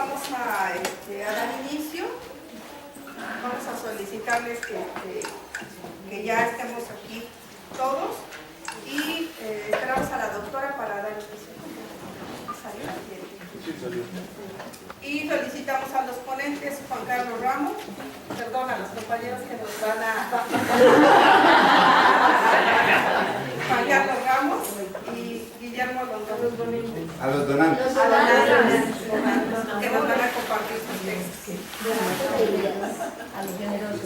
vamos a dar inicio. Vamos a solicitarles que ya estemos aquí todos y esperamos a la doctora para dar inicio. ¿Salió? Y solicitamos a los ponentes, Juan Carlos Ramos, perdón, a los compañeros que nos van a... Juan Carlos Ramos y Guillermo Londoño. A los donantes. A los donantes que nos van a compartir sus textos. A los generosos.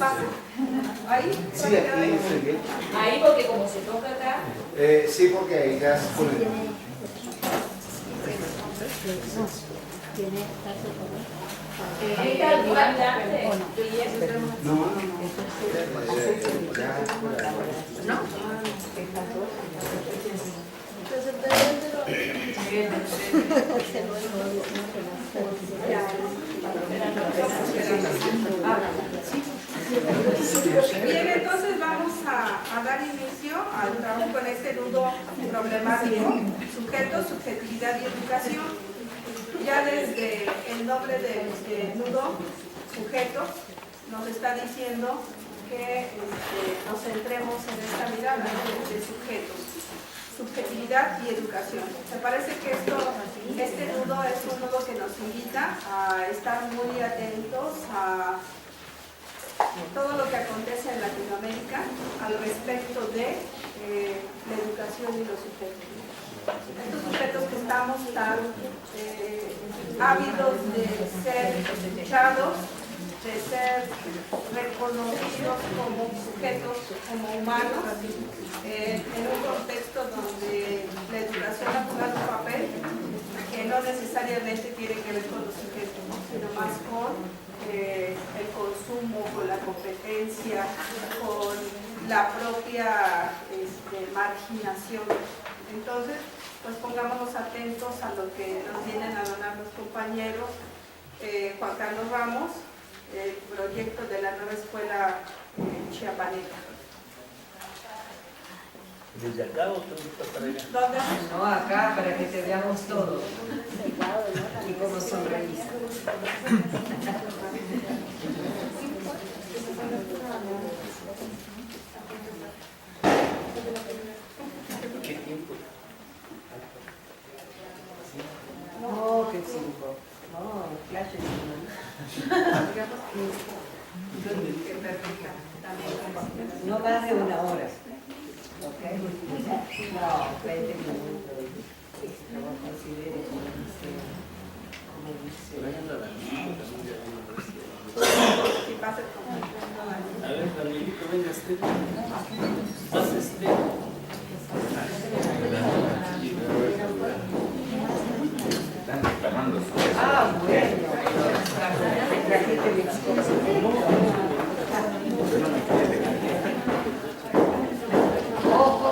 ¿Ahí? Sí, aquí estoy bien. Ahí porque como se toca acá. Sí, porque ahí ya se pone. Ahí está el comandante. No, ¿No? Bien, entonces vamos a dar inicio al trabajo con este nudo problemático, sujeto, subjetividad y educación. Ya desde el nombre del nudo, sujeto, nos está diciendo que nos centremos en esta mirada de sujetos, subjetividad y educación. Me parece que este nudo es un nudo que nos invita a estar muy atentos a todo lo que acontece en Latinoamérica al respecto de la educación y los sujetos. Estos sujetos que estamos tan ávidos de ser escuchados, de ser reconocidos como sujetos, como humanos, en un contexto donde la educación ha jugado un papel que no necesariamente tiene que ver con los sujetos, ¿no? Sino más con el consumo, con la competencia, con la propia marginación. Entonces, pues pongámonos atentos a lo que nos vienen a donar los compañeros. Juan Carlos Ramos, el proyecto de la nueva escuela chiapaneca. ¿Desde acá o tú estás para allá? ¿Dónde? No, acá para que te veamos todos. Y cómo sonreíste. ¿Qué tiempo? No, qué cinco. No, clase Digamos que perfecta. no más de una hora. ¿Ok? No, 20 minutos. No considere como dice. Por ahí anda Danielito, también de alguna universidad. Si pasa con A ver, Danielito, venga, pasa están reclamando. Ah, bueno. Trajiste mi ojo,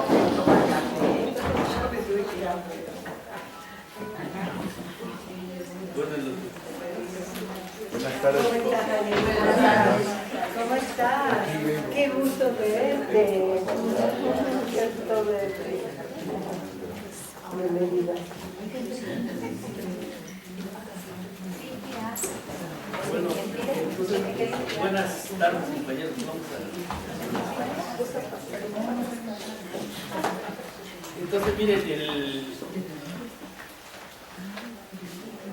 Buenas tardes. ¿cómo estás? Qué gusto verte. Cierto de Merida. Bueno, entonces, buenas tardes, compañeros. Entonces, miren,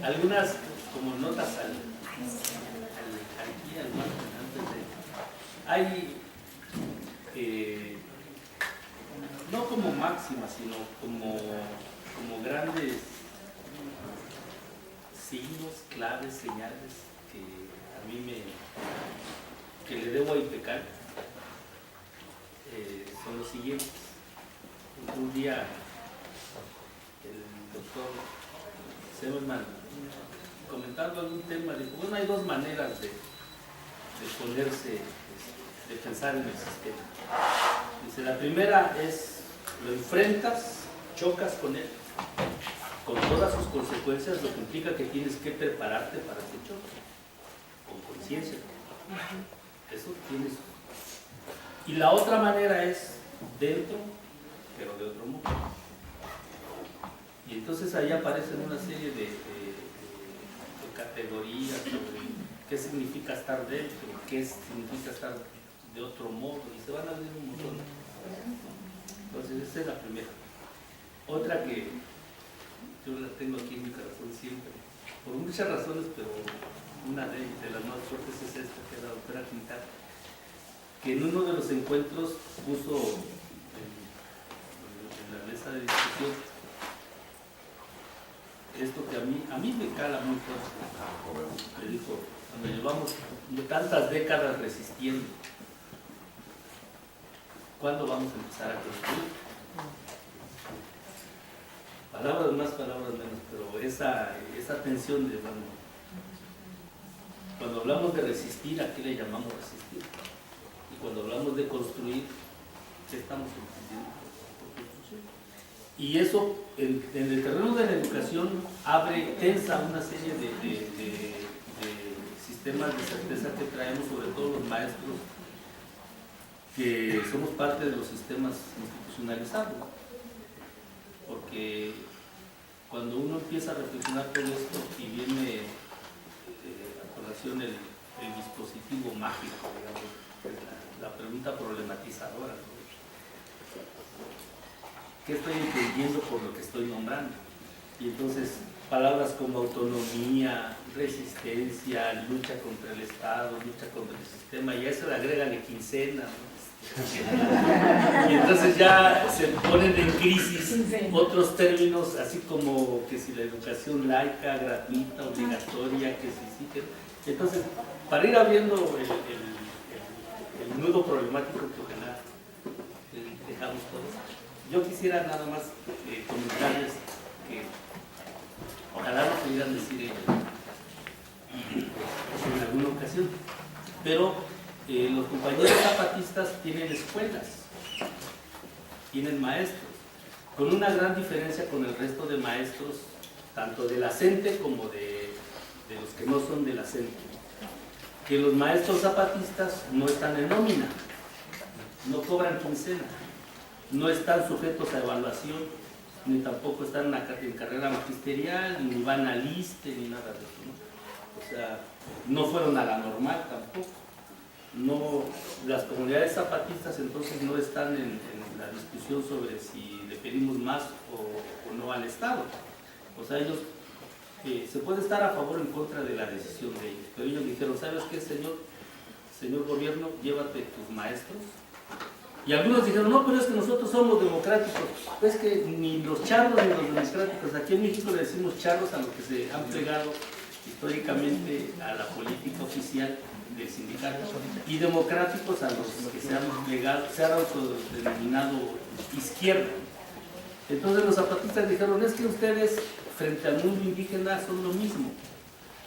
algunas como notas aquí al margen antes de... Hay, no como máximas, sino como grandes signos, claves, señales que a mí que le debo a IPECAL, son los siguientes. Un día el doctor Semelman, comentando algún tema, dijo, bueno, hay dos maneras de ponerse, de pensar en el sistema. Dice, la primera es, lo enfrentas, chocas con él, con todas sus consecuencias, lo que implica que tienes que prepararte para ese choque, con conciencia. Eso tienes. Y la otra manera es dentro, pero de otro modo. Y entonces ahí aparecen una serie de categorías, sobre qué significa estar dentro, qué significa estar de otro modo, y se van a abrir un montón. Entonces, esa es la primera. Otra que yo la tengo aquí en mi corazón siempre, por muchas razones, pero una de las más fuertes es esta, que es la doctora Quintana, que en uno de los encuentros puso en la mesa de discusión esto que a mí me cala muy fuerte. Le dijo, cuando llevamos tantas décadas resistiendo, ¿cuándo vamos a empezar a construir? Palabras más, palabras menos, pero esa tensión de, bueno, cuando hablamos de resistir, ¿a qué le llamamos resistir? Y cuando hablamos de construir, ¿qué estamos entendiendo por construcción? Y eso, en el terreno de la educación, tensa una serie de sistemas de certeza que traemos, sobre todo los maestros, que somos parte de los sistemas institucionalizados. Porque cuando uno empieza a reflexionar todo esto y viene a colación el dispositivo mágico, digamos, la pregunta problematizadora, ¿no? ¿Qué estoy entendiendo por lo que estoy nombrando? Y entonces palabras como autonomía, resistencia, lucha contra el Estado, lucha contra el sistema, y a eso le agregan quincena, ¿no? Y entonces ya se ponen en crisis otros términos, así como que si la educación laica, gratuita, obligatoria, que sí, que... Entonces, para ir abriendo el nudo problemático que ojalá dejamos todos, yo quisiera nada más comentarles que ojalá lo pudieran decir en alguna ocasión, pero los compañeros zapatistas tienen escuelas, tienen maestros, con una gran diferencia con el resto de maestros, tanto de la CENTE como de los que no son de la CENTE, que los maestros zapatistas no están en nómina, no cobran quincena, no están sujetos a evaluación, ni tampoco están en carrera magisterial, ni van al ISSSTE, ni nada de eso, ¿no? O sea, no fueron a la normal tampoco. No, las comunidades zapatistas entonces no están en la discusión sobre si le pedimos más o no al Estado. O sea, ellos, se puede estar a favor o en contra de la decisión de ellos, pero ellos dijeron, ¿sabes qué, señor gobierno? Llévate tus maestros. Y algunos dijeron, no, pero es que nosotros somos democráticos. Es que ni los charros ni los democráticos, aquí en México le decimos charros a los que se han plegado históricamente a la política oficial del sindicato, y democráticos a los que se han plegado, se han autodenominado izquierda. Entonces los zapatistas dijeron, es que ustedes frente al mundo indígena son lo mismo,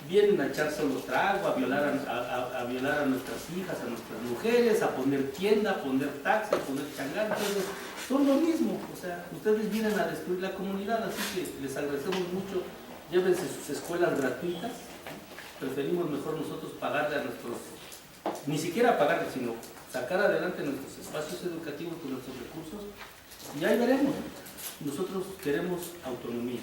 vienen a echar solo trago, a violar a nuestras hijas, a nuestras mujeres, a poner tienda, a poner taxi, a poner changar. Entonces son lo mismo, o sea, ustedes vienen a destruir la comunidad, así que les agradecemos mucho, llévense sus escuelas gratuitas. Preferimos mejor nosotros pagarle a nuestros, ni siquiera pagarle, sino sacar adelante nuestros espacios educativos con nuestros recursos, y ahí veremos. Nosotros queremos autonomía,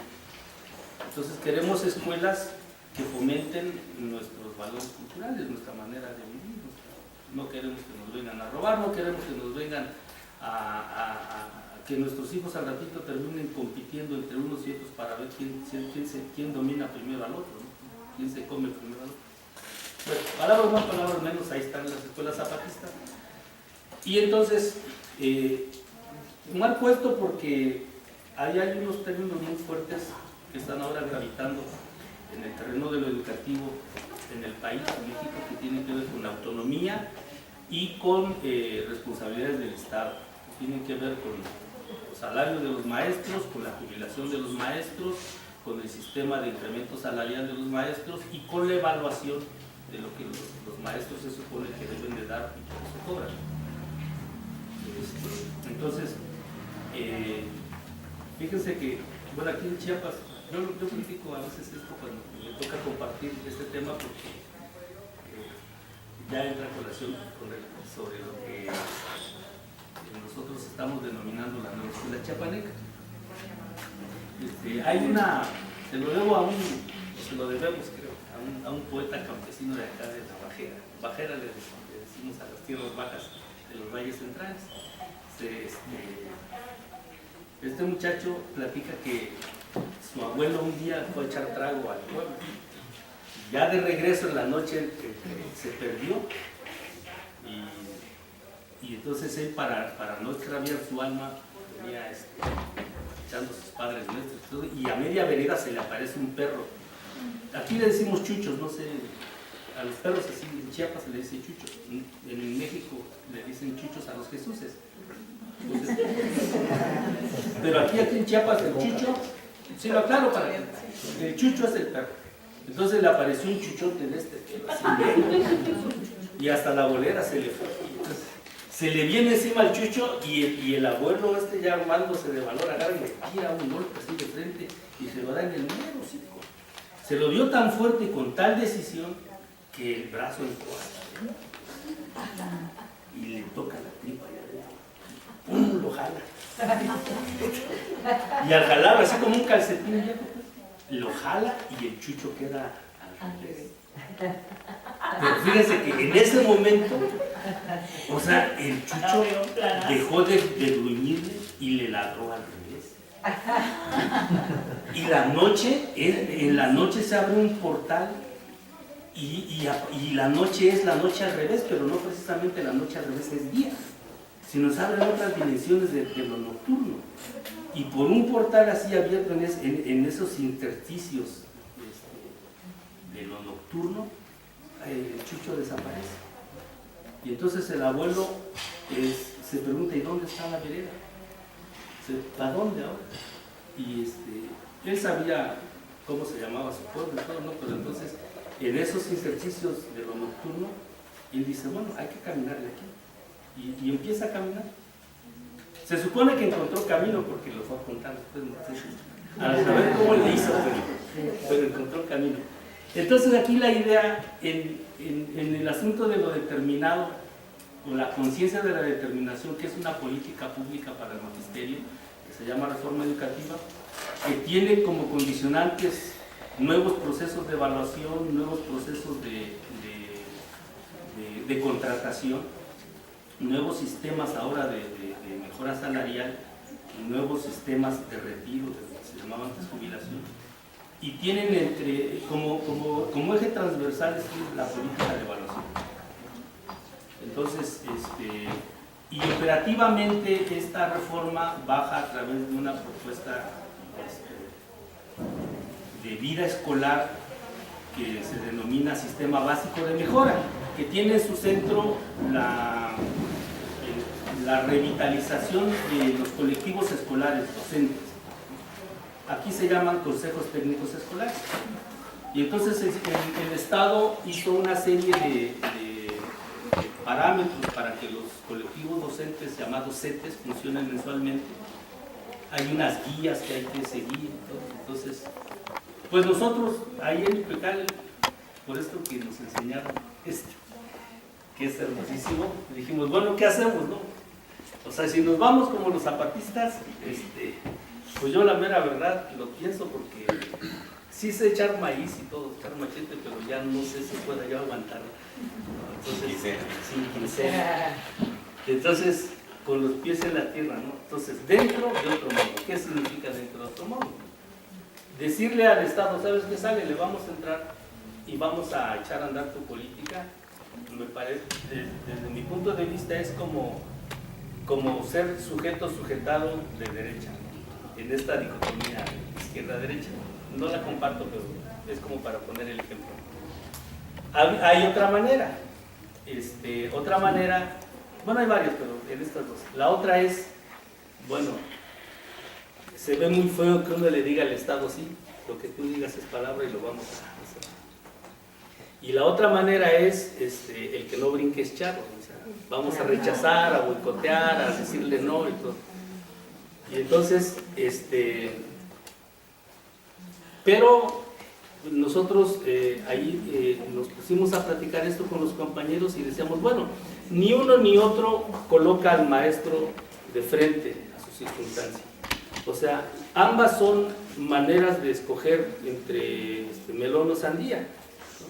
entonces queremos escuelas que fomenten nuestros valores culturales, nuestra manera de vivir. No queremos que nos vengan a robar, no queremos que nos vengan a que nuestros hijos al ratito terminen compitiendo entre unos y otros para ver quién domina primero al otro, ¿no? ¿Quién se come primero? Bueno, palabras más, palabras menos, ahí están las escuelas zapatistas. Y entonces, mal puesto porque ahí hay unos términos muy fuertes que están ahora gravitando en el terreno de lo educativo en el país, en México, que tienen que ver con la autonomía y con responsabilidades del Estado, que tienen que ver con los salarios de los maestros, con la jubilación de los maestros, con el sistema de incremento salarial de los maestros y con la evaluación de lo que los maestros se supone que deben de dar y por eso cobran. Entonces, fíjense que, bueno, aquí en Chiapas, yo critico a veces esto cuando me toca compartir este tema porque ya entra en relación sobre lo que nosotros estamos denominando la nueva escuela chiapaneca. Hay una, se lo debo a un se lo debemos, creo, a un poeta campesino de acá de la Bajera. Bajera le decimos a las tierras bajas de los valles centrales. Este muchacho platica que su abuelo un día fue a echar trago al pueblo. Ya de regreso en la noche se perdió y entonces él para no extraviar su alma venía echando sus padres nuestros y a media vereda se le aparece un perro. Aquí le decimos chuchos, no sé, a los perros así en Chiapas se le dice chuchos, en México le dicen chuchos a los jesuses. Entonces, pero aquí en Chiapas el chucho, sí lo aclaro para que el chucho es el perro. Entonces le apareció un chuchote de y hasta la bolera se le fue. Entonces, se le viene encima al chucho y el abuelo ya armándose de valor agarra y le tira un golpe así de frente y se lo da en el mero hocico. Se lo dio tan fuerte y con tal decisión que el brazo entró y le toca la tripa y ¡pum! Lo jala. Y al jalar así como un calcetín lo jala y el chucho queda al revés. Pero fíjense que en ese momento, o sea, el chucho dejó de gruñirle y le ladró al revés. Y en la noche se abre un portal y la noche es la noche al revés, pero no precisamente la noche al revés es día, sino se abren otras dimensiones de lo nocturno. Y por un portal así abierto en esos intersticios de lo nocturno, el chucho desaparece. Y entonces el abuelo se pregunta, ¿y dónde está la vereda? ¿Para dónde ahora? Y él sabía cómo se llamaba su pueblo y todo, ¿no? Pero entonces, en esos intersticios de lo nocturno, él dice, bueno, hay que caminar de aquí. Y empieza a caminar. Se supone que encontró camino porque lo fue a contar después, a saber cómo le hizo, pero encontró camino. Entonces aquí la idea en el asunto de lo determinado, o la conciencia de la determinación, que es una política pública para el magisterio, que se llama reforma educativa, que tiene como condicionantes nuevos procesos de evaluación, nuevos procesos de contratación, nuevos sistemas ahora de mejora salarial, nuevos sistemas de retiro, de lo que se llamaba antes jubilación, y tienen como eje transversal la política de evaluación. Entonces, y operativamente esta reforma baja a través de una propuesta de vida escolar que se denomina Sistema Básico de Mejora, que tiene en su centro la revitalización de los colectivos escolares docentes. Aquí se llaman consejos técnicos escolares. Y entonces el Estado hizo una serie de parámetros para que los colectivos docentes llamados CETES funcionen mensualmente. Hay unas guías que hay que seguir. Entonces, pues nosotros ahí en Ipecal, por esto que nos enseñaron que es hermosísimo, dijimos, bueno, ¿qué hacemos, no? O sea, si nos vamos como los zapatistas, pues yo la mera verdad lo pienso porque sí sé echar maíz y todo, echar machete, pero ya no sé si pueda yo aguantar. Entonces, sin quincena. Entonces, con los pies en la tierra, ¿no? Entonces, dentro de otro modo. ¿Qué significa dentro de otro modo? Decirle al Estado, ¿sabes qué sale? Le vamos a entrar y vamos a echar a andar tu política. Me parece, desde mi punto de vista, es como ser sujeto sujetado de derecha, en esta dicotomía izquierda-derecha. No la comparto, pero es como para poner el ejemplo. Hay otra manera, bueno, hay varias, pero en estas dos. La otra es, bueno, se ve muy feo que uno le diga al Estado, sí, lo que tú digas es palabra y lo vamos a hacer. Y la otra manera es el que no brinque es charro, o sea, vamos a rechazar, a boicotear, a decirle no y todo. Y entonces, pero nosotros ahí nos pusimos a platicar esto con los compañeros y decíamos, bueno, ni uno ni otro coloca al maestro de frente a su circunstancia. O sea, ambas son maneras de escoger entre melón o sandía, ¿no?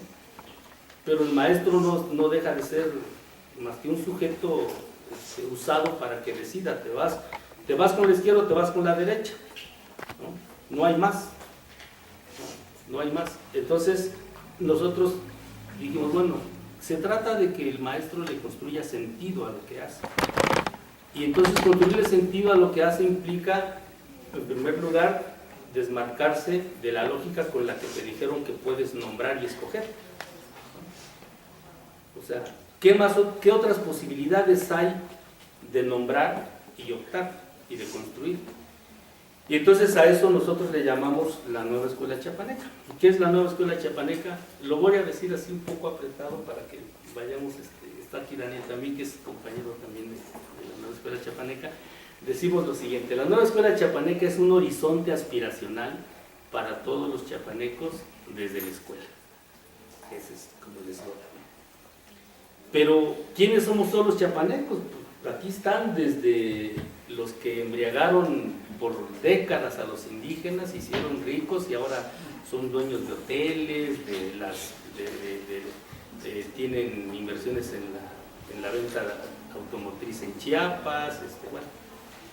Pero el maestro no deja de ser más que un sujeto usado para que decida, te vas con la izquierda o te vas con la derecha, no hay más, no hay más. Entonces nosotros dijimos, bueno, se trata de que el maestro le construya sentido a lo que hace, y entonces construirle sentido a lo que hace implica, en primer lugar, desmarcarse de la lógica con la que te dijeron que puedes nombrar y escoger. O sea, ¿qué otras posibilidades hay de nombrar y optar y de construir? Y entonces a eso nosotros le llamamos la nueva escuela chiapaneca. ¿Qué es la nueva escuela chiapaneca? Lo voy a decir así un poco apretado para que vayamos, está aquí Daniel también, que es compañero también de la nueva escuela chiapaneca. Decimos lo siguiente: la nueva escuela chiapaneca es un horizonte aspiracional para todos los chiapanecos desde la escuela. Ese es como el eslogan. Pero, ¿quiénes somos todos los chiapanecos? Pues, aquí están desde los que embriagaron por décadas a los indígenas, hicieron ricos y ahora son dueños de hoteles, tienen inversiones en la venta automotriz en Chiapas, bueno,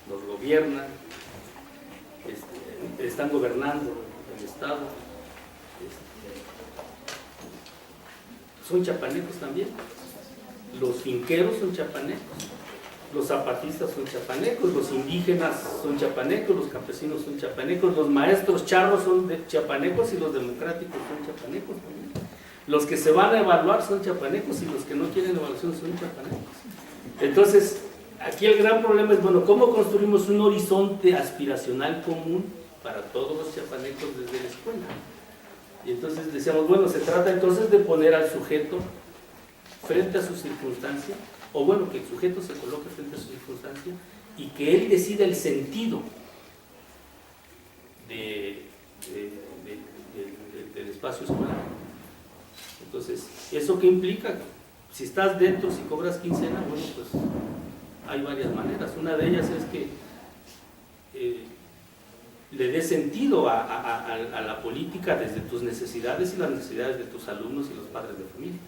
los gobiernan, están gobernando el estado, son chiapanecos también. Los finqueros son chiapanecos, los zapatistas son chiapanecos, los indígenas son chiapanecos, los campesinos son chiapanecos, los maestros charros son chiapanecos y los democráticos son chiapanecos también. Los que se van a evaluar son chiapanecos y los que no quieren evaluación son chiapanecos. Entonces, aquí el gran problema es, bueno, ¿cómo construimos un horizonte aspiracional común para todos los chiapanecos desde la escuela? Y entonces decíamos, bueno, se trata entonces de poner al sujeto frente a su circunstancia, o bueno, que el sujeto se coloque frente a su circunstancia y que él decida el sentido del espacio escolar. Entonces, ¿eso qué implica? Si estás dentro, si cobras quincena, bueno, pues hay varias maneras. Una de ellas es que le dé sentido a la política desde tus necesidades y las necesidades de tus alumnos y los padres de familia.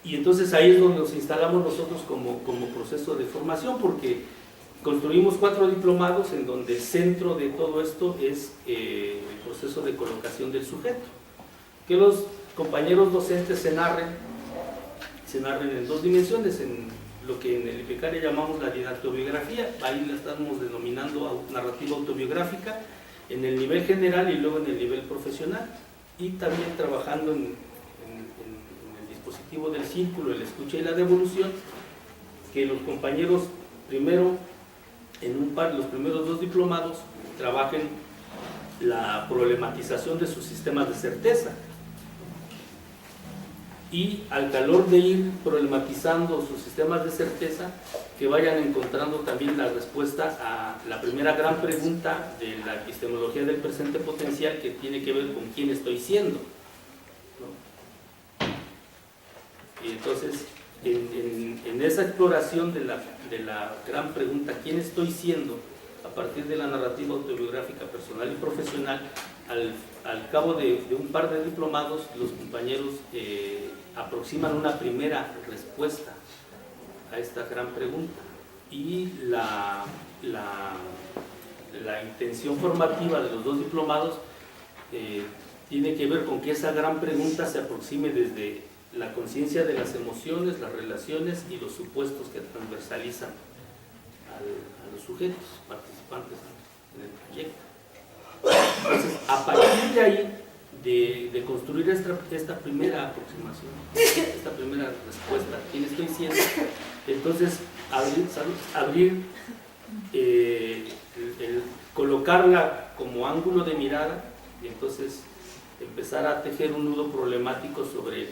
Y entonces ahí es donde nos instalamos nosotros como proceso de formación, porque construimos 4 diplomados en donde el centro de todo esto es el proceso de colocación del sujeto, que los compañeros docentes se narren en 2 dimensiones, en lo que en el IPECAR llamamos la didactobiografía, ahí la estamos denominando narrativa autobiográfica, en el nivel general y luego en el nivel profesional, y también trabajando en dispositivo del círculo, el escucha y la devolución, que los compañeros primero, los primeros 2 diplomados, trabajen la problematización de sus sistemas de certeza, y al calor de ir problematizando sus sistemas de certeza, que vayan encontrando también la respuesta a la primera gran pregunta de la epistemología del presente potencial, que tiene que ver con quién estoy siendo, ¿no? Y entonces, en esa exploración de la gran pregunta, ¿quién estoy siendo?, a partir de la narrativa autobiográfica personal y profesional, al cabo de un par de diplomados, los compañeros aproximan una primera respuesta a esta gran pregunta. Y la intención formativa de los 2 diplomados tiene que ver con que esa gran pregunta se aproxime desde la conciencia de las emociones, las relaciones y los supuestos que transversalizan a los sujetos participantes en el proyecto. Entonces, a partir de ahí, de construir esta primera aproximación, esta primera respuesta, ¿quién estoy siendo?, entonces colocarla como ángulo de mirada, y entonces empezar a tejer un nudo problemático sobre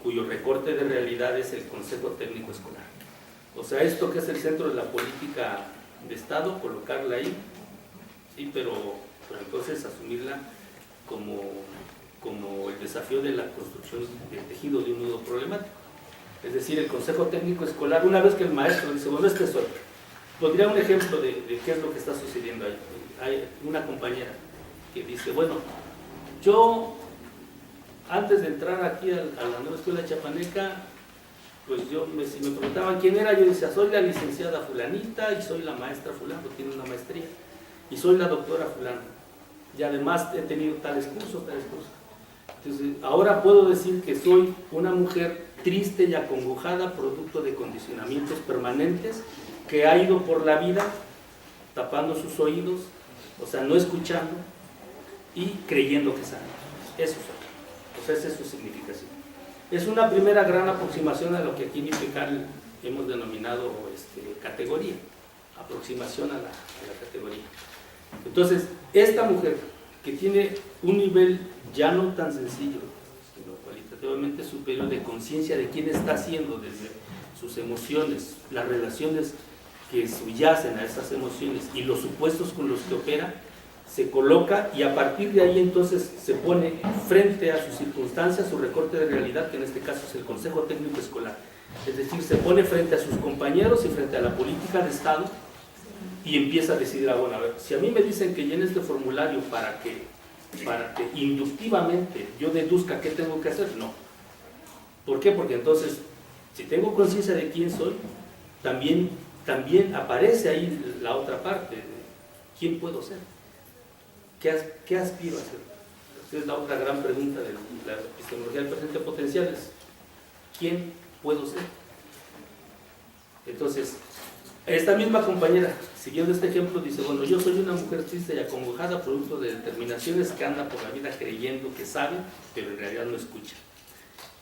cuyo recorte de realidad es el Consejo Técnico Escolar. O sea, esto que es el centro de la política de Estado, colocarla ahí, sí, pero entonces asumirla como el desafío de la construcción del tejido de un nudo problemático. Es decir, el Consejo Técnico Escolar, una vez que el maestro dice, bueno, este soy, pondría un ejemplo de qué es lo que está sucediendo ahí. Hay una compañera que dice, bueno, yo antes de entrar aquí a la nueva escuela chiapaneca, pues si me preguntaban quién era, yo decía, soy la licenciada fulanita y soy la maestra fulana, tiene una maestría, y soy la doctora fulana, y además he tenido tales cursos. Entonces, ahora puedo decir que soy una mujer triste y acongojada, producto de condicionamientos permanentes, que ha ido por la vida tapando sus oídos, o sea, no escuchando y creyendo que sabe. Eso es. O sea, esa es su significación. Es una primera gran aproximación a lo que aquí en IPECAL hemos denominado categoría, aproximación a la categoría. Entonces, esta mujer que tiene un nivel ya no tan sencillo, sino cualitativamente superior de conciencia de quién está haciendo desde sus emociones, las relaciones que subyacen a esas emociones y los supuestos con los que opera, se coloca y a partir de ahí entonces se pone frente a sus circunstancias, su recorte de realidad, que en este caso es el Consejo Técnico Escolar. Es decir, se pone frente a sus compañeros y frente a la política de Estado y empieza a decidir, bueno, a ver, si a mí me dicen que llene este formulario para que inductivamente yo deduzca qué tengo que hacer, no. ¿Por qué? Porque entonces, si tengo conciencia de quién soy, también aparece ahí la otra parte, ¿quién puedo ser? ¿Qué aspiro a ser? Esa es la otra gran pregunta de la epistemología del presente potencial, es ¿quién puedo ser? Entonces, esta misma compañera, siguiendo este ejemplo, dice, bueno, yo soy una mujer triste y acongojada, producto de determinaciones que anda por la vida creyendo que sabe, pero en realidad no escucha.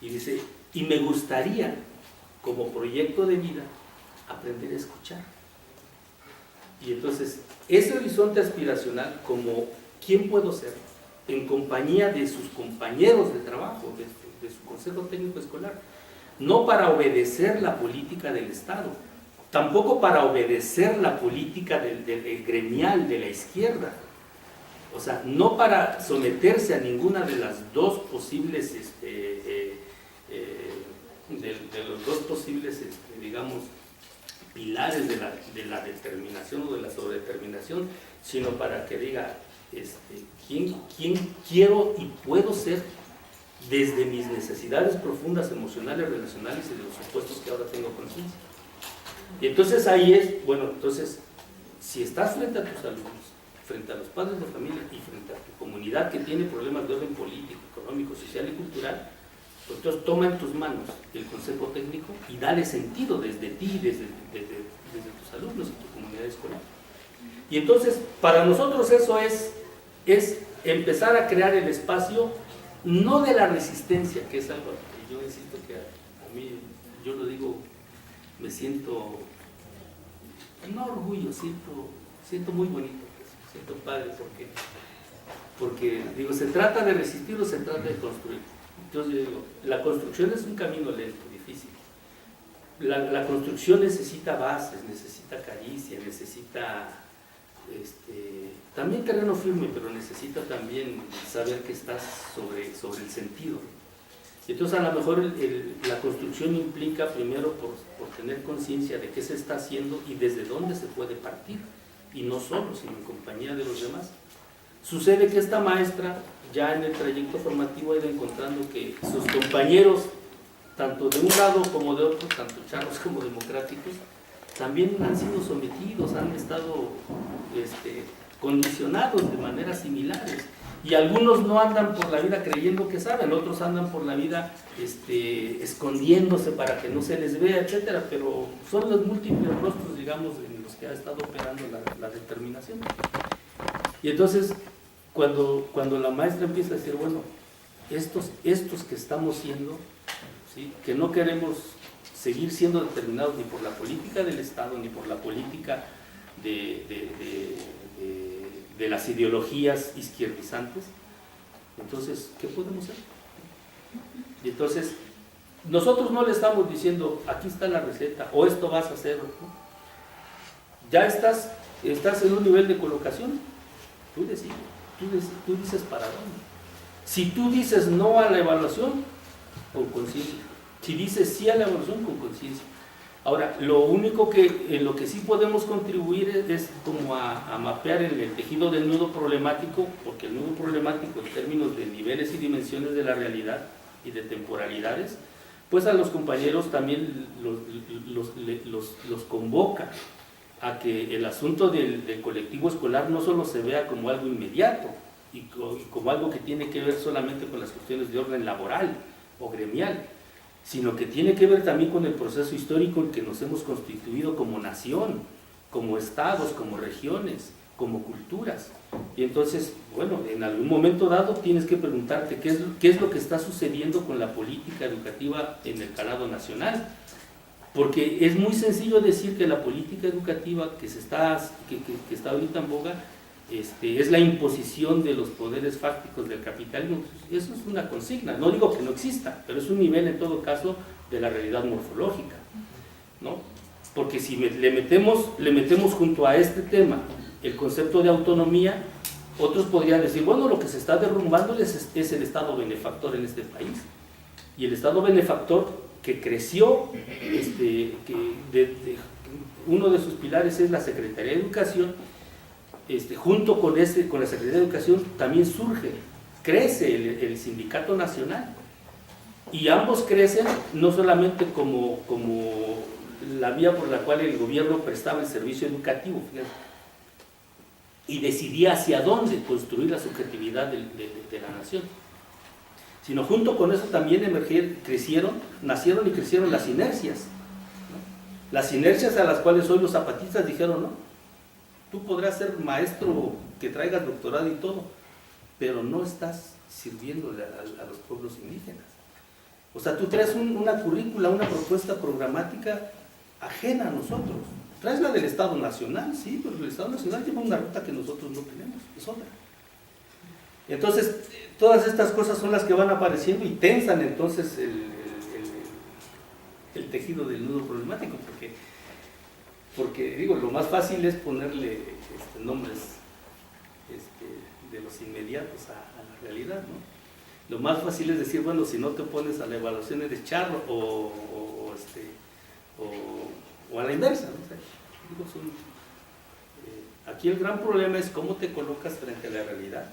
Y dice, y me gustaría, como proyecto de vida, aprender a escuchar. Y entonces, ese horizonte aspiracional, como quién puedo ser, en compañía de sus compañeros de trabajo, de su Consejo Técnico Escolar, no para obedecer la política del Estado, tampoco para obedecer la política del gremial, de la izquierda, o sea, no para someterse a ninguna de las dos posibles, digamos, pilares de la determinación o de la sobredeterminación, sino para que diga quién quiero y puedo ser desde mis necesidades profundas, emocionales, relacionales y de los supuestos que ahora tengo conciencia. Y entonces ahí es, bueno, entonces, si estás frente a tus alumnos, frente a los padres de familia y frente a tu comunidad que tiene problemas de orden político, económico, social y cultural, pues entonces toma en tus manos el consejo técnico y dale sentido desde ti, desde tus alumnos y tu comunidad escolar. Y entonces, para nosotros eso es empezar a crear el espacio, no de la resistencia, que es algo que yo insisto que a mí, yo lo digo, me siento, no orgullo, siento muy bonito, siento padre, porque digo, ¿se trata de resistir o se trata de construir? Entonces yo digo, la construcción es un camino lento, difícil. La construcción necesita bases, necesita caricia, necesita también terreno firme, pero necesita también saber que estás sobre el sentido. Entonces a lo mejor la construcción implica primero por tener conciencia de qué se está haciendo y desde dónde se puede partir, y no solo, sino en compañía de los demás. Sucede que esta maestra ya en el trayecto formativo ha ido encontrando que sus compañeros, tanto de un lado como de otro, tanto charros como democráticos, también han sido sometidos, han estado condicionados de maneras similares. Y algunos no andan por la vida creyendo que saben, otros andan por la vida escondiéndose para que no se les vea, etcétera, pero son los múltiples rostros, digamos, en los que ha estado operando la determinación. Y entonces, cuando la maestra empieza a decir, bueno, estos que estamos siendo, ¿sí?, que no queremos seguir siendo determinados ni por la política del Estado, ni por la política de las ideologías izquierdizantes, entonces, ¿qué podemos hacer? Y entonces, nosotros no le estamos diciendo, aquí está la receta, o esto vas a hacer, ¿no? Ya estás en un nivel de colocación, tú decides, tú dices para dónde. Si tú dices no a la evaluación, con conciencia. Si dices sí a la evaluación, con conciencia. Ahora, lo único que, en lo que sí podemos contribuir es como a mapear el tejido del nudo problemático, porque el nudo problemático en términos de niveles y dimensiones de la realidad y de temporalidades, pues a los compañeros también los convoca a que el asunto del colectivo escolar no solo se vea como algo inmediato y como algo que tiene que ver solamente con las cuestiones de orden laboral o gremial, sino que tiene que ver también con el proceso histórico en que nos hemos constituido como nación, como estados, como regiones, como culturas. Y entonces, bueno, en algún momento dado tienes que preguntarte qué es lo que está sucediendo con la política educativa en el calado nacional. Porque es muy sencillo decir que la política educativa que está ahorita en boga es la imposición de los poderes fácticos del capitalismo. Eso es una consigna, no digo que no exista, pero es un nivel en todo caso de la realidad morfológica, ¿no? Porque si le metemos junto a este tema el concepto de autonomía, otros podrían decir, bueno, lo que se está derrumbando es el Estado benefactor en este país. Y el Estado benefactor que creció, uno de sus pilares es la Secretaría de Educación, junto con la Secretaría de Educación también crece el Sindicato Nacional. Y ambos crecen no solamente como la vía por la cual el gobierno prestaba el servicio educativo, fíjate, y decidía hacia dónde construir la subjetividad de la nación, sino junto con eso también nacieron y crecieron las inercias, ¿no? Las inercias a las cuales hoy los zapatistas dijeron, no, tú podrás ser maestro, que traigas doctorado y todo, pero no estás sirviéndole a los pueblos indígenas. O sea, tú traes una currícula, una propuesta programática ajena a nosotros. Traes la del Estado Nacional, sí, pero el Estado Nacional lleva una ruta que nosotros no tenemos, es otra. Entonces, todas estas cosas son las que van apareciendo y tensan entonces el tejido del nudo problemático, porque digo, lo más fácil es ponerle nombres de los inmediatos a la realidad, ¿no? Lo más fácil es decir, bueno, si no te pones a la evaluación eres charro o a la inversa, ¿no? O sea, digo, aquí el gran problema es cómo te colocas frente a la realidad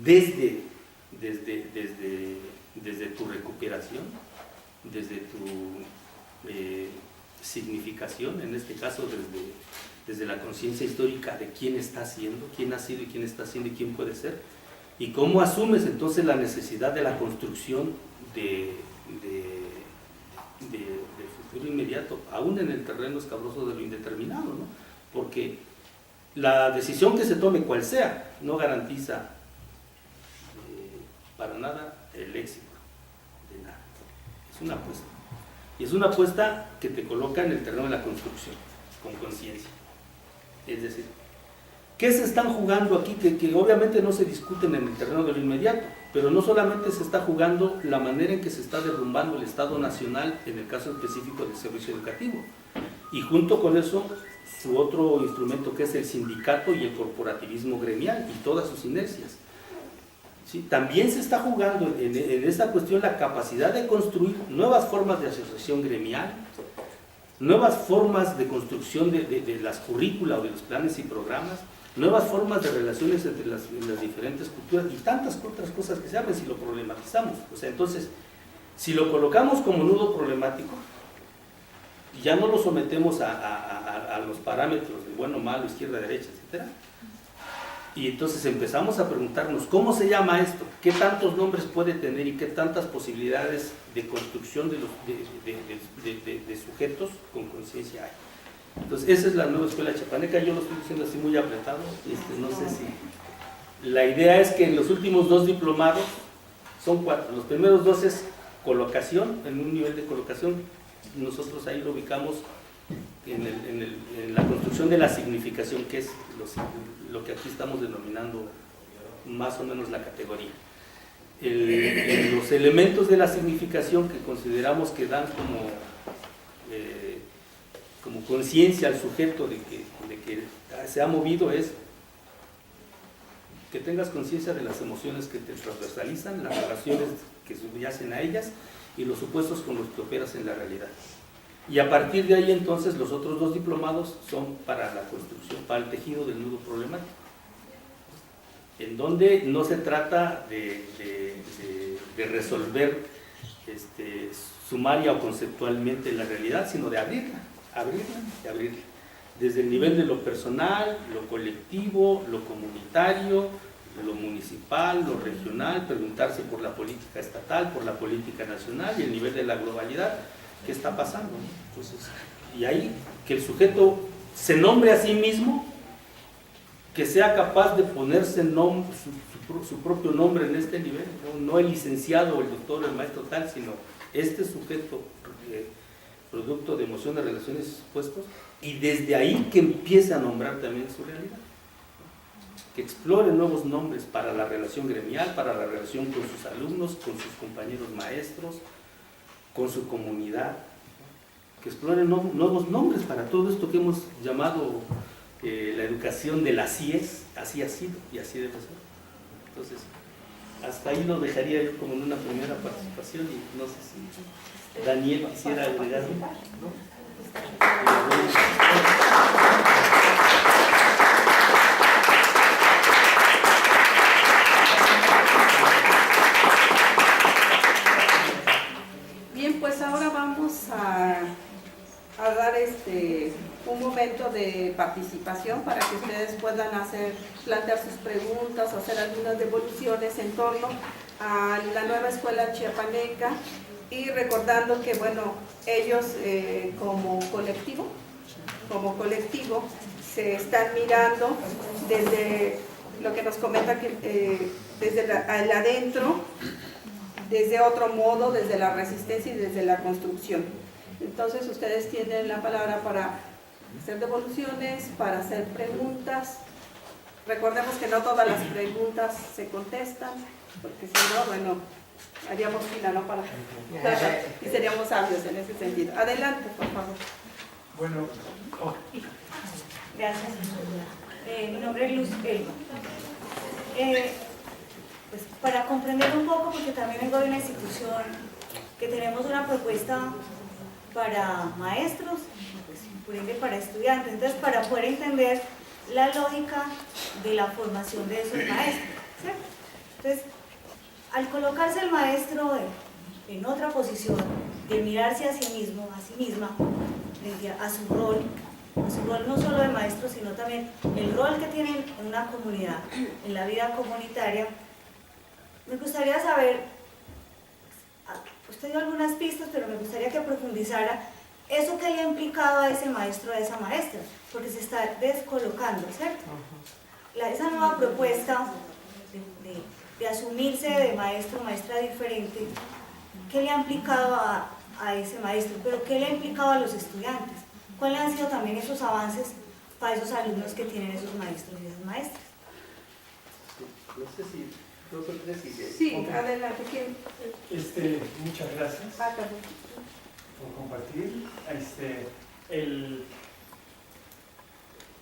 desde tu recuperación, desde tu significación, en este caso desde la conciencia histórica de quién está siendo, quién ha sido y quién está siendo y quién puede ser, y cómo asumes entonces la necesidad de la construcción del futuro inmediato, aún en el terreno escabroso de lo indeterminado, ¿no? Porque la decisión que se tome, cual sea, no garantiza para nada el éxito de nada. Es una apuesta. Y es una apuesta que te coloca en el terreno de la construcción, con conciencia. Es decir, ¿qué se están jugando aquí? Que obviamente no se discuten en el terreno de lo inmediato, pero no solamente se está jugando la manera en que se está derrumbando el Estado Nacional, en el caso específico del servicio educativo, y junto con eso su otro instrumento que es el sindicato y el corporativismo gremial y todas sus inercias. ¿Sí? También se está jugando en esta cuestión la capacidad de construir nuevas formas de asociación gremial, nuevas formas de construcción de las currículas o de los planes y programas, nuevas formas de relaciones entre las diferentes culturas y tantas otras cosas que se abren si lo problematizamos. O sea, entonces, si lo colocamos como nudo problemático, ya no lo sometemos a los parámetros de bueno, malo, izquierda, derecha, etcétera. Y entonces empezamos a preguntarnos, ¿cómo se llama esto? ¿Qué tantos nombres puede tener y qué tantas posibilidades de construcción de sujetos con conciencia hay? Entonces, esa es la nueva escuela chapaneca. Yo lo estoy diciendo así muy apretado, no sé si... La idea es que en los últimos 2 diplomados, son 4, los primeros 2 es colocación, en un nivel de colocación, nosotros ahí lo ubicamos en la construcción de la significación, que es lo que aquí estamos denominando más o menos la categoría. Los elementos de la significación que consideramos que dan como conciencia al sujeto de que se ha movido es que tengas conciencia de las emociones que te transversalizan, las relaciones que subyacen a ellas y los supuestos con los que operas en la realidad. Y a partir de ahí entonces los otros 2 diplomados son para la construcción, para el tejido del nudo problemático, en donde no se trata de resolver sumaria o conceptualmente la realidad, sino de abrirla, desde el nivel de lo personal, lo colectivo, lo comunitario, lo municipal, lo regional, preguntarse por la política estatal, por la política nacional y el nivel de la globalidad, ¿qué está pasando? Entonces, y ahí que el sujeto se nombre a sí mismo, que sea capaz de ponerse su propio nombre en este nivel, no el licenciado o el doctor o el maestro tal, sino este sujeto producto de emociones, relaciones y supuestos, y desde ahí que empiece a nombrar también su realidad, que explore nuevos nombres para la relación gremial, para la relación con sus alumnos, con sus compañeros maestros, con su comunidad, que explore nuevos nombres para todo esto que hemos llamado la educación del así es, así ha sido y así debe ser. Entonces, hasta ahí lo dejaría yo como en una primera participación y no sé si Daniel quisiera agregar algo. Bien, pues ahora vamos a dar un momento de participación para que ustedes puedan plantear sus preguntas, hacer algunas devoluciones en torno a la nueva escuela chiapaneca, y recordando que, bueno, ellos como colectivo se están mirando desde lo que nos comenta que desde el adentro, desde otro modo, desde la resistencia y desde la construcción. Entonces ustedes tienen la palabra para hacer devoluciones, para hacer preguntas. Recordemos que no todas las preguntas se contestan, porque si no, bueno, haríamos fila, ¿no? Y seríamos sabios en ese sentido. Adelante, por favor. Bueno, Gracias. Mi nombre es Luz Elba. Pues para comprender un poco, porque también vengo de una institución que tenemos una propuesta para maestros, pues, por ende para estudiantes, entonces para poder entender la lógica de la formación de esos maestros, ¿cierto? Entonces, al colocarse el maestro en otra posición, de mirarse a sí mismo, a sí misma, frente a su rol no solo de maestro, sino también el rol que tienen en una comunidad, en la vida comunitaria, me gustaría saber, usted dio algunas pistas, pero me gustaría que profundizara eso que le ha implicado a ese maestro, a esa maestra, porque se está descolocando, ¿cierto? Esa nueva propuesta de asumirse de maestro, maestra diferente, ¿qué le ha implicado a ese maestro? Pero ¿qué le ha implicado a los estudiantes? ¿Cuáles han sido también esos avances para esos alumnos que tienen esos maestros y esas maestras? No sé si dos o tres ideas. Sí, adelante. muchas gracias por compartir.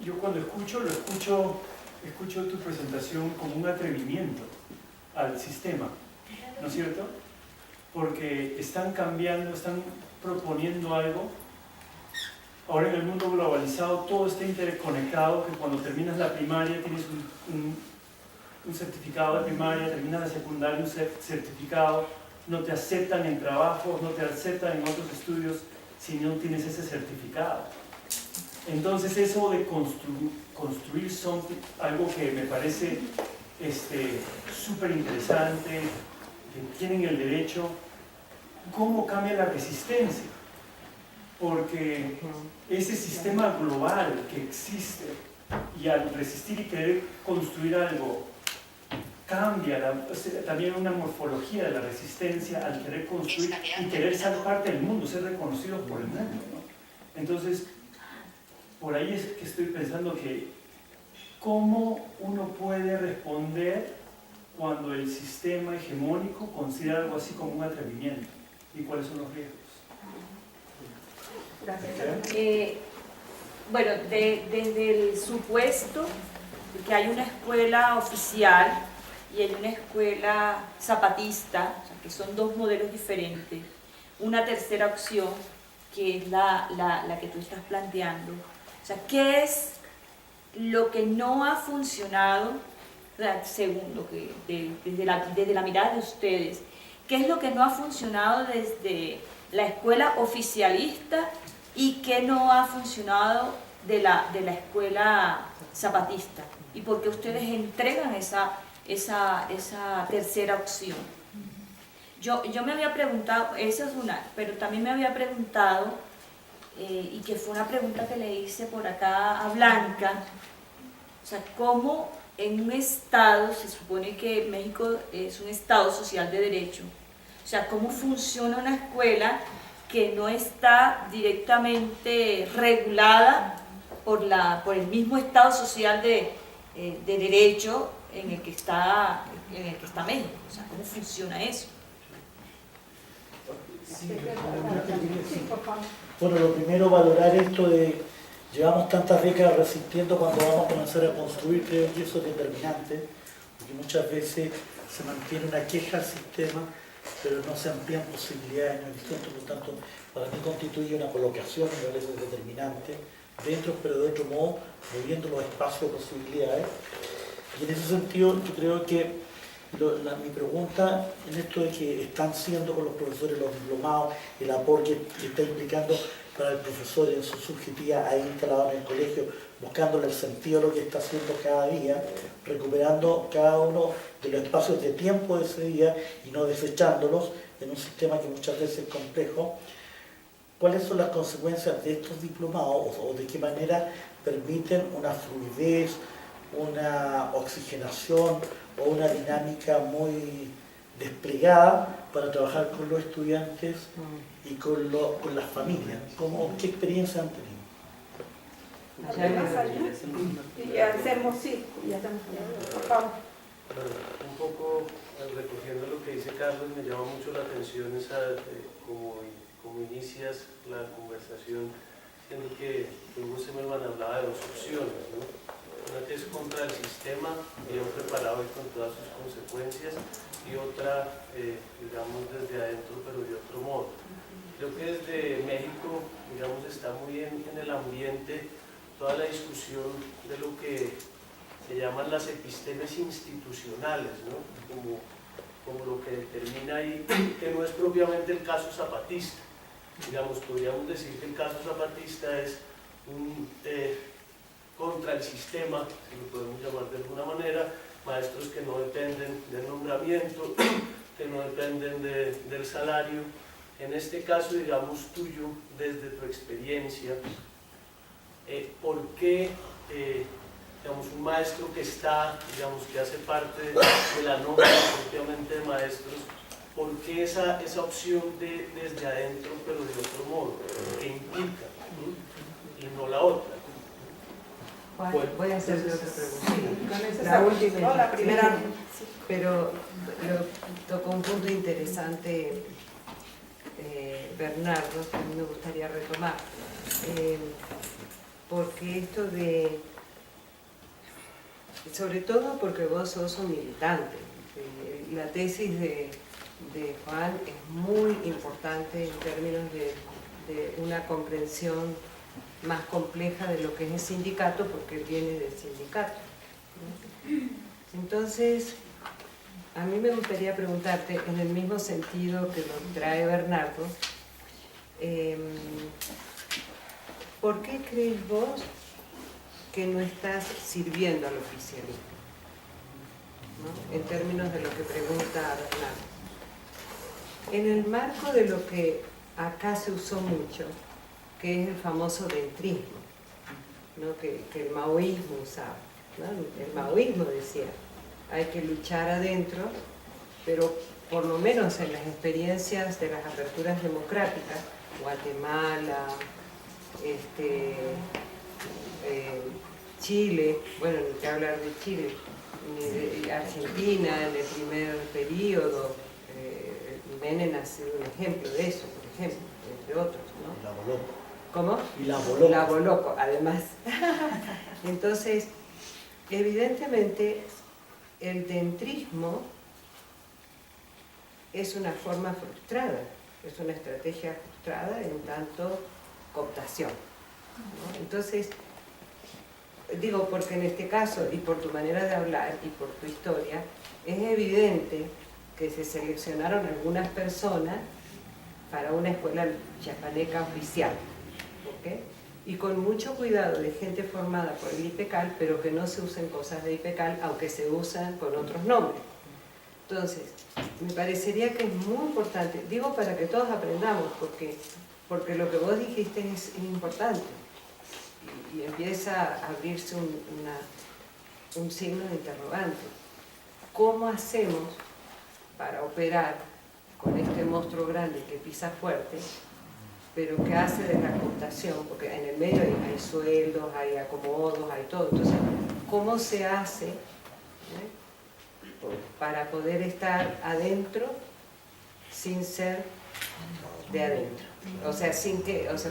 Yo cuando escucho tu presentación como un atrevimiento al sistema, ¿no es cierto? Porque están cambiando, están proponiendo algo. Ahora en el mundo globalizado todo está interconectado, que cuando terminas la primaria tienes un certificado de primaria, terminas la secundaria, un certificado, no te aceptan en trabajos, no te aceptan en otros estudios si no tienes ese certificado. Entonces eso de construir algo que me parece súper interesante, que tienen el derecho, ¿cómo cambia la resistencia? Porque ese sistema global que existe, y al resistir y querer construir algo, cambia también una morfología de la resistencia al querer construir y querer ser parte del mundo, ser reconocidos por el mundo, ¿no? Entonces, por ahí es que estoy pensando que cómo uno puede responder cuando el sistema hegemónico considera algo así como un atrevimiento y cuáles son los riesgos. Gracias. Bueno, desde el supuesto de que hay una escuela oficial y hay una escuela zapatista, o sea, que son dos modelos diferentes, una tercera opción que es la que tú estás planteando. O sea, ¿qué es lo que no ha funcionado, o sea, según lo que, desde la mirada de ustedes, qué es lo que no ha funcionado desde la escuela oficialista y qué no ha funcionado de la escuela zapatista? ¿Y por qué ustedes entregan esa tercera opción? Yo me había preguntado, esa es una, pero también me había preguntado, y que fue una pregunta que le hice por acá a Blanca, o sea, cómo en un estado, se supone que México es un estado social de derecho, o sea, cómo funciona una escuela que no está directamente regulada por el mismo estado social de derecho en el que está México, o sea, cómo funciona eso. Bueno, lo primero, valorar esto de llevamos tantas décadas resistiendo cuando vamos a comenzar a construir, creo que eso es determinante, porque muchas veces se mantiene una queja al sistema, pero no se amplían posibilidades en el centro, por lo tanto, para mí constituye una colocación, me parece determinante, dentro, pero de otro modo, moviendo los espacios de posibilidades. Y en ese sentido, yo creo que mi pregunta en esto de que están siendo con los profesores los diplomados, el aporte que está implicando para el profesor en su subjetividad ahí instalado en el colegio, buscándole el sentido a lo que está haciendo cada día, recuperando cada uno de los espacios de tiempo de ese día y no desechándolos en un sistema que muchas veces es complejo. ¿Cuáles son las consecuencias de estos diplomados o de qué manera permiten una fluidez, una oxigenación o una dinámica muy desplegada para trabajar con los estudiantes y con las familias? ¿Qué experiencia han tenido? Y hacemos, sí, por favor. Un poco recogiendo lo que dice Carlos, me llama mucho la atención como inicias la conversación, siendo que Hugo Zimmermann hablaba de dos opciones, ¿no? Una que es contra el sistema, bien preparado y con todas sus consecuencias, y otra, digamos, desde adentro, pero de otro modo. Creo que desde México, digamos, está muy en el ambiente toda la discusión de lo que se llaman las epistemes institucionales, ¿no? Como lo que determina ahí, que no es propiamente el caso zapatista. Digamos, podríamos decir que el caso zapatista es un contra el sistema, si lo podemos llamar de alguna manera, maestros que no dependen del nombramiento, que no dependen del salario. En este caso, digamos, tuyo, desde tu experiencia, ¿por qué, digamos, un maestro que está, digamos, que hace parte de la nómina propiamente de maestros, ¿por qué esa opción de desde adentro, pero de otro modo, que implica, ¿no? Y no la otra? Voy a hacer otra pregunta. Sí, La última. no, la primera. Pero tocó un punto interesante, Bernardo, que a mí me gustaría retomar. Porque esto de, sobre todo porque vos sos un militante, la tesis de Juan es muy importante en términos de una comprensión más compleja de lo que es el sindicato, porque viene del sindicato, ¿no? Entonces, a mí me gustaría preguntarte, en el mismo sentido que lo trae Bernardo, ¿por qué crees vos que no estás sirviendo al oficialismo? ¿No? En términos de lo que pregunta Bernardo. En el marco de lo que acá se usó mucho, que es el famoso dentrismo, ¿no? que el maoísmo usaba, ¿no? El maoísmo decía, hay que luchar adentro, pero por lo menos en las experiencias de las aperturas democráticas, Guatemala, Chile, bueno, ni que hablar de Chile, ni de Argentina en el primer periodo, Menem ha sido un ejemplo de eso, por ejemplo, entre otros, ¿no? La Boloco. ¿Cómo? Y la Boloco. La Boloco, además. Entonces, evidentemente, el dentrismo es una forma frustrada, es una estrategia ajustada en tanto cooptación, ¿no? Entonces, digo porque en este caso, y por tu manera de hablar y por tu historia, es evidente que se seleccionaron algunas personas para una escuela chapaneca oficial, ¿ok? Y con mucho cuidado de gente formada por el IPECAL, pero que no se usen cosas de IPECAL, aunque se usan con otros nombres. Entonces, me parecería que es muy importante, digo para que todos aprendamos, porque lo que vos dijiste es importante, y empieza a abrirse un signo de interrogante. ¿Cómo hacemos para operar con este monstruo grande que pisa fuerte, pero que hace de la cooptación? Porque en el medio hay sueldos, hay acomodos, hay todo. Entonces, ¿cómo se hace para poder estar adentro sin ser de adentro? O sea,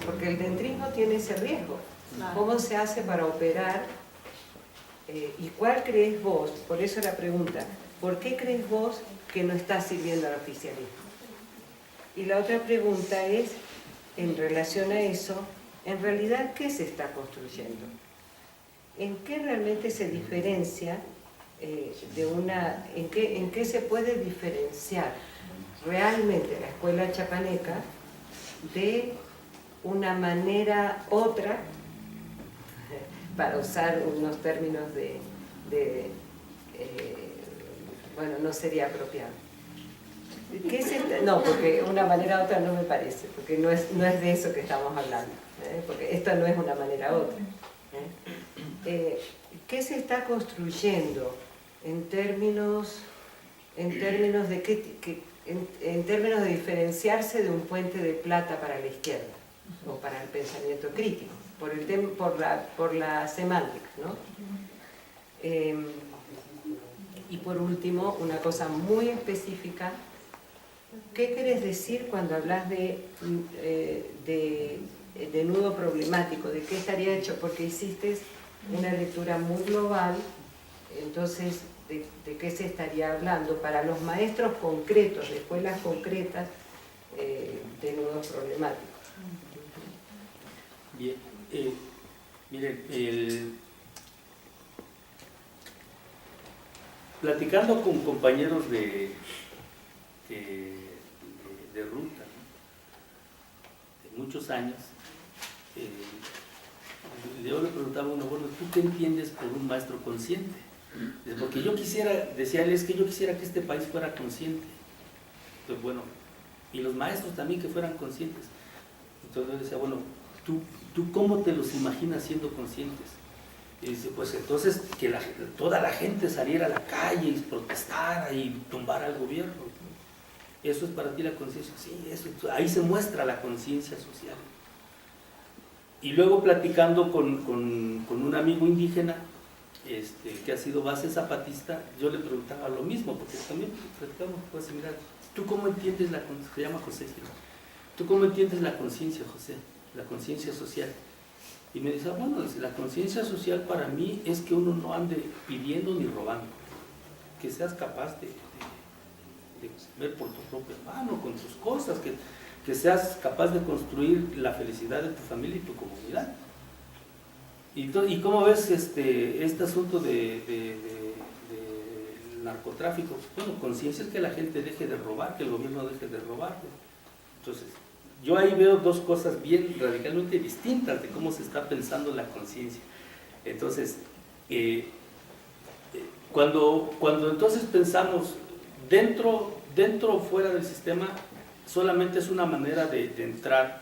porque el dentrismo tiene ese riesgo. ¿Cómo se hace para operar? ¿Y cuál crees vos? Por eso la pregunta, ¿por qué crees vos que no está sirviendo al oficialismo? Y la otra pregunta es, en relación a eso, en realidad, ¿qué se está construyendo? ¿En qué realmente se diferencia en qué se puede diferenciar realmente la escuela chapaneca de una manera otra, para usar unos términos bueno, no sería apropiado? No, porque una manera u otra no me parece, porque no es de eso que estamos hablando, porque esto no es una manera u otra. ¿Qué se está construyendo en términos de diferenciarse de un puente de plata para la izquierda o para el pensamiento crítico, por la semántica, ¿no? Y por último, una cosa muy específica, ¿qué querés decir cuando hablas de nudo problemático? ¿De qué estaría hecho? Porque hiciste una lectura muy global, entonces, ¿de qué se estaría hablando para los maestros concretos, de escuelas concretas, de nudos problemáticos? Bien, miren, platicando con compañeros de ruta, ¿no? De muchos años, yo le preguntaba a uno, bueno, ¿tú qué entiendes por un maestro consciente? Porque yo quisiera, decía él, es que yo quisiera que este país fuera consciente. Entonces, bueno, y los maestros también que fueran conscientes. Entonces yo decía, bueno, ¿tú cómo te los imaginas siendo conscientes? Y dice, pues entonces que toda la gente saliera a la calle y protestara y tumbara al gobierno. ¿Eso es para ti la conciencia? Sí, ahí se muestra la conciencia social. Y luego platicando con un amigo indígena, que ha sido base zapatista, yo le preguntaba lo mismo, porque también platicamos, pues mira, ¿tú cómo entiendes se llama José, ¿tú cómo entiendes la conciencia, José? La conciencia social. Y me dice, bueno, la conciencia social para mí es que uno no ande pidiendo ni robando, que seas capaz de ver por tu propia mano, con tus cosas, que seas capaz de construir la felicidad de tu familia y tu comunidad. ¿Y cómo ves este asunto de narcotráfico? Bueno, conciencia es que la gente deje de robar, que el gobierno deje de robar. Entonces, yo ahí veo dos cosas bien radicalmente distintas de cómo se está pensando la conciencia. Entonces, cuando entonces pensamos dentro o fuera del sistema, solamente es una manera de entrar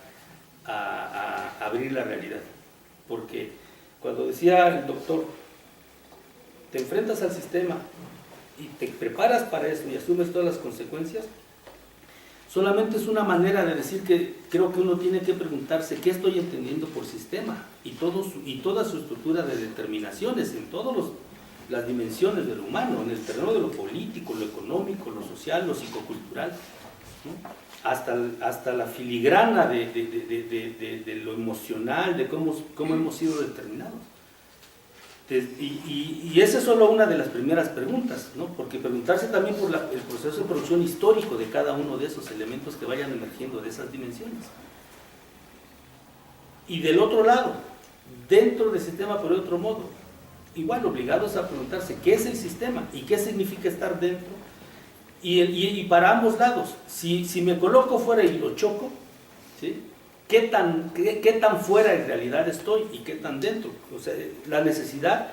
a abrir la realidad. Porque cuando decía el doctor, te enfrentas al sistema y te preparas para eso y asumes todas las consecuencias, solamente es una manera de decir que creo que uno tiene que preguntarse qué estoy entendiendo por sistema y toda su estructura de determinaciones en todas las dimensiones de lo humano, en el terreno de lo político, lo económico, lo social, lo psicocultural, ¿no? Hasta la filigrana de lo emocional, de cómo hemos sido determinados. Y esa es solo una de las primeras preguntas, ¿no? Porque preguntarse también por el proceso de producción histórico de cada uno de esos elementos que vayan emergiendo de esas dimensiones. Y del otro lado, dentro del sistema, por otro modo, igual obligados a preguntarse qué es el sistema y qué significa estar dentro. Y para ambos lados, si me coloco fuera y lo choco, ¿sí? ¿Qué tan fuera en realidad estoy y qué tan dentro? O sea, la necesidad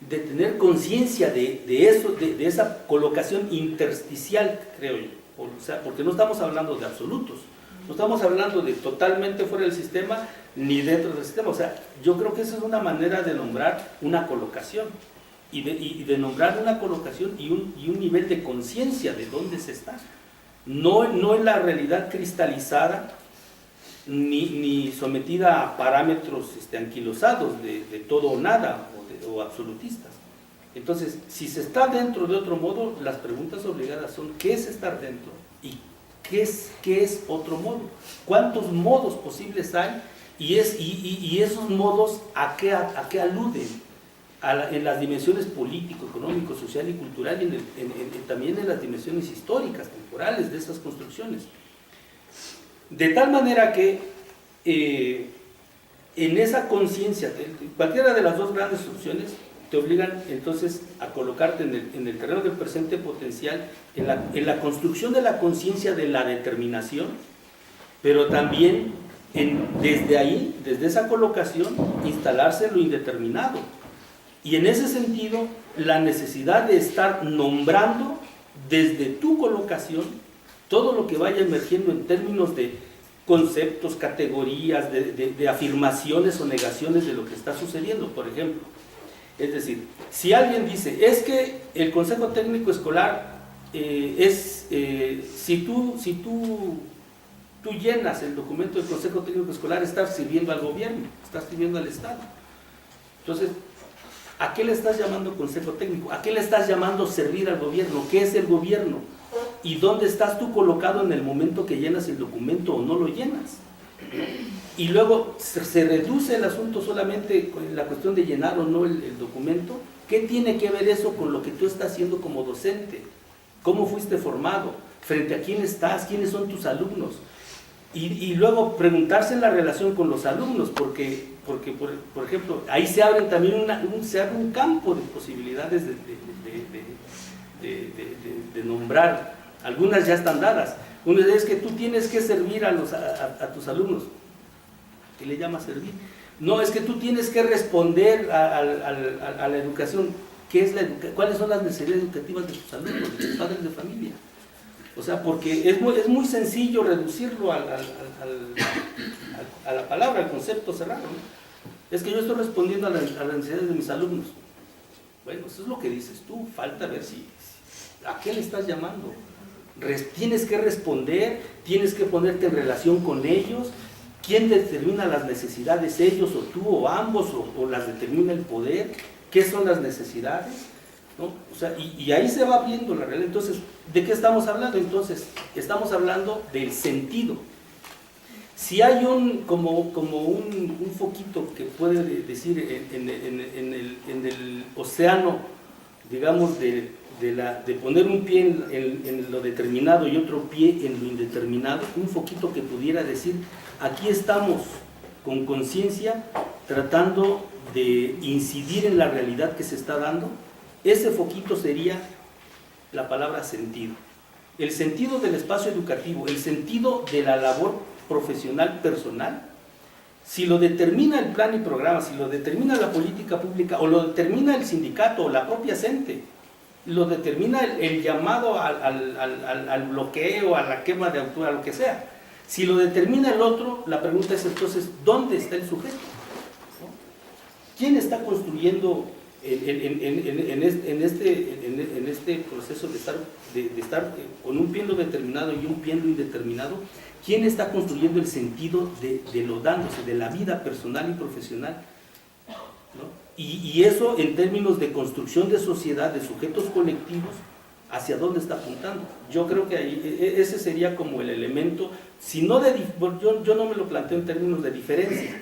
de tener conciencia de eso, de esa colocación intersticial, creo yo. O sea, porque no estamos hablando de absolutos, no estamos hablando de totalmente fuera del sistema ni dentro del sistema. O sea, yo creo que esa es una manera de nombrar una colocación y de nombrar una colocación y un nivel de conciencia de dónde se está. No en la realidad cristalizada ni sometida a parámetros anquilosados de todo o nada o absolutistas. Entonces, si se está dentro de otro modo, las preguntas obligadas son ¿qué es estar dentro? ¿Y qué es otro modo? ¿Cuántos modos posibles hay? Y esos modos ¿a qué aluden? En las dimensiones político, económico, social y cultural y también en las dimensiones históricas, temporales de esas construcciones. De tal manera que en esa conciencia, cualquiera de las dos grandes opciones te obligan entonces a colocarte en el terreno del presente potencial, en la construcción de la conciencia de la determinación, pero también desde ahí, desde esa colocación, instalarse en lo indeterminado. Y en ese sentido, la necesidad de estar nombrando desde tu colocación todo lo que vaya emergiendo en términos de conceptos, categorías, de afirmaciones o negaciones de lo que está sucediendo, por ejemplo. Es decir, si alguien dice, es que el Consejo Técnico Escolar si tú llenas el documento del Consejo Técnico Escolar, estás sirviendo al gobierno, estás sirviendo al Estado. Entonces, ¿a qué le estás llamando Consejo Técnico? ¿A qué le estás llamando servir al gobierno? ¿Qué es el gobierno? ¿Y dónde estás tú colocado en el momento que llenas el documento o no lo llenas? Y luego se reduce el asunto solamente con la cuestión de llenar o no el documento. ¿Qué tiene que ver eso con lo que tú estás haciendo como docente? ¿Cómo fuiste formado? ¿Frente a quién estás? ¿Quiénes son tus alumnos? Y luego preguntarse en la relación con los alumnos, porque por ejemplo, ahí se abre también un campo de posibilidades de nombrar. Algunas ya están dadas. Una es que tú tienes que servir a tus alumnos. ¿Qué le llamas servir? No, es que tú tienes que responder a la educación. ¿Cuáles son las necesidades educativas de tus alumnos, de tus padres de familia? O sea, porque es muy sencillo reducirlo a la palabra, al concepto cerrado, ¿no? Es que yo estoy respondiendo a las necesidades de mis alumnos. Bueno, eso es lo que dices tú. Falta ver ¿a qué le estás llamando? Tienes que responder, tienes que ponerte en relación con ellos. ¿Quién determina las necesidades? ¿Ellos o tú o ambos? ¿O las determina el poder? ¿Qué son las necesidades? ¿No? O sea, y ahí se va viendo la realidad. Entonces, ¿de qué estamos hablando? Entonces, estamos hablando del sentido. Si hay como un foquito que puede decir en el océano, digamos, de poner un pie en lo determinado y otro pie en lo indeterminado, un foquito que pudiera decir, aquí estamos con conciencia tratando de incidir en la realidad que se está dando, ese foquito sería la palabra sentido. El sentido del espacio educativo, el sentido de la labor profesional personal, si lo determina el plan y programa, si lo determina la política pública, o lo determina el sindicato o la propia CENTE, lo determina el llamado al bloqueo, a la quema de autor, a lo que sea. Si lo determina el otro, la pregunta es entonces, ¿dónde está el sujeto? ¿No? ¿Quién está construyendo en este proceso de estar con un pie en lo determinado y un pie en lo indeterminado? ¿Quién está construyendo el sentido de lo dándose, de la vida personal y profesional? ¿No? Y eso en términos de construcción de sociedad, de sujetos colectivos, ¿hacia dónde está apuntando? Yo creo que ahí, ese sería como el elemento, si no yo no me lo planteo en términos de diferencia,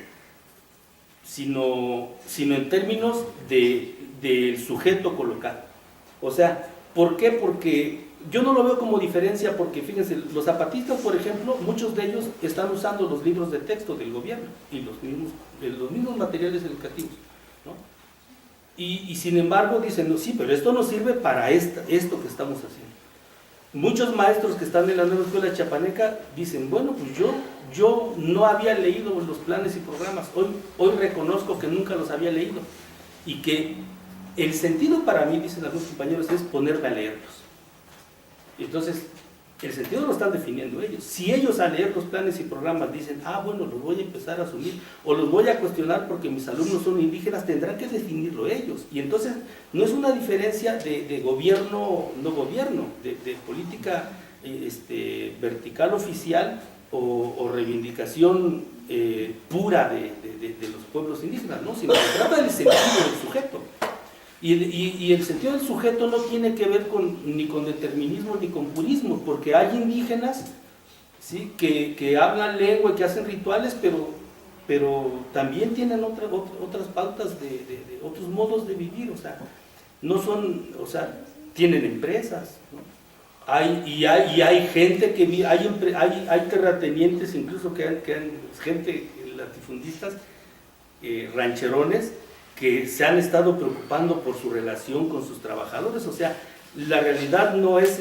sino en términos del sujeto colocado. O sea, ¿por qué? Porque yo no lo veo como diferencia, porque fíjense, los zapatistas, por ejemplo, muchos de ellos están usando los libros de texto del gobierno y los mismos materiales educativos, ¿no? Y sin embargo dicen, no, sí, pero esto no sirve para esto que estamos haciendo. Muchos maestros que están en la nueva escuela chiapaneca dicen, bueno, pues yo no había leído los planes y programas, hoy reconozco que nunca los había leído, y que el sentido para mí, dicen algunos compañeros, es ponerme a leerlos. Entonces, el sentido lo están definiendo ellos. Si ellos al leer los planes y programas dicen, bueno, los voy a empezar a asumir, o los voy a cuestionar porque mis alumnos son indígenas, tendrán que definirlo ellos. Y entonces, no es una diferencia de gobierno, no gobierno, de política vertical oficial o reivindicación pura de los pueblos indígenas, ¿no? Sino que trata del sentido del sujeto. Y el sentido del sujeto no tiene que ver ni con determinismo ni con purismo, porque hay indígenas, ¿sí?, que hablan lengua y que hacen rituales, pero también tienen otras pautas de otros modos de vivir, o sea, no son, o sea, tienen empresas, ¿no? Hay gente que hay terratenientes incluso que han gente, latifundistas, rancherones, que se han estado preocupando por su relación con sus trabajadores. O sea, la realidad no es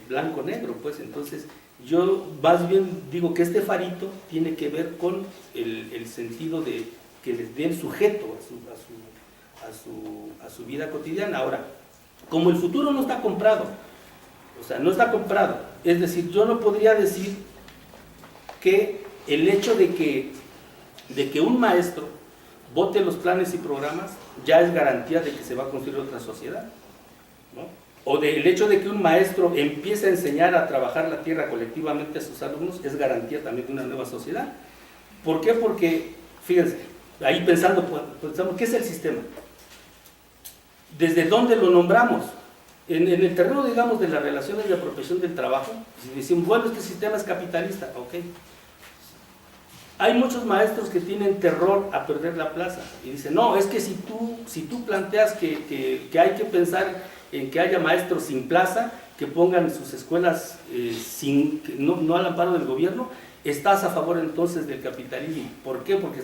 blanco-negro, pues. Entonces yo más bien digo que este farito tiene que ver con el sentido de que les dé el sujeto a su vida cotidiana. Ahora, como el futuro no está comprado, o sea, no está comprado, es decir, yo no podría decir que el hecho de que un maestro vote los planes y programas ya es garantía de que se va a construir otra sociedad, ¿no? O del hecho de que un maestro empiece a enseñar a trabajar la tierra colectivamente a sus alumnos es garantía también de una nueva sociedad. ¿Por qué? Porque, fíjense, ahí pensamos, ¿qué es el sistema? ¿Desde dónde lo nombramos? En el terreno, digamos, de las relaciones de apropiación del trabajo, si decimos, bueno, este sistema es capitalista, ok. Hay muchos maestros que tienen terror a perder la plaza y dicen, no, es que si tú planteas que hay que pensar en que haya maestros sin plaza, que pongan sus escuelas no al amparo del gobierno, estás a favor entonces del capitalismo. ¿Por qué? Porque